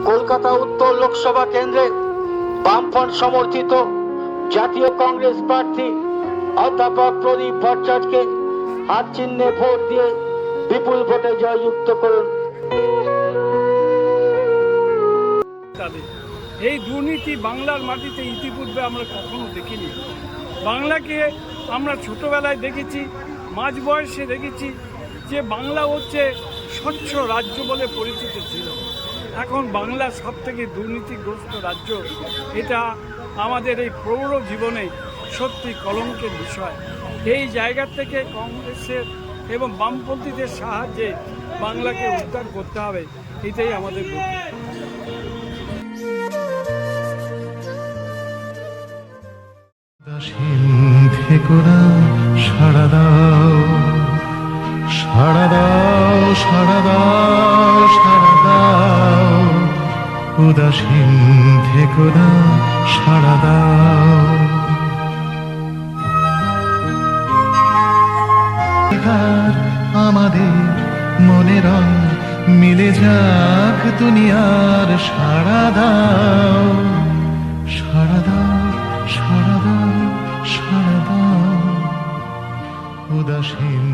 কলকাতা উত্তর লোকসভা কেন্দ্রে বামফ্রন্ট সমর্থিত জাতীয় কংগ্রেস প্রার্থী অধ্যাপক প্রদীপ ভট্টাচার্যকে হাত চিহ্নে ভোট দিয়ে বিপুল ভোটে জয়যুক্ত করুন। এই দুর্নীতি বাংলার মাটিতে ইতিপূর্বে আমরা কখনো দেখিনি। বাংলাকে আমরা ছোটবেলায় দেখেছি, মাঝ বয়সে দেখেছি যে বাংলা হচ্ছে স্বচ্ছ রাজ্য বলে পরিচিত ছিল। এখন বাংলা সব থেকে দুর্নীতিগ্রস্ত রাজ্য। এটা আমাদের এই প্রৌঢ় জীবনে সত্যি কলঙ্কের বিষয়। এই জায়গা থেকে কংগ্রেসের এবং বামপন্থীদের সাহায্যে বাংলাকে উদ্ধার করতে হবে, এটাই আমাদের সাড়া দাও, সাড়া দাও, সাড়া দাও, সাড়া দাও, উদাসীন থেকো না, সাড়া দাও। আমাদের মনে রং মিলে যাক দুনিয়ার, সাড়া দাও, সাড়া দাও, সাড়া দাও, সাড়া দাও, উদাসীন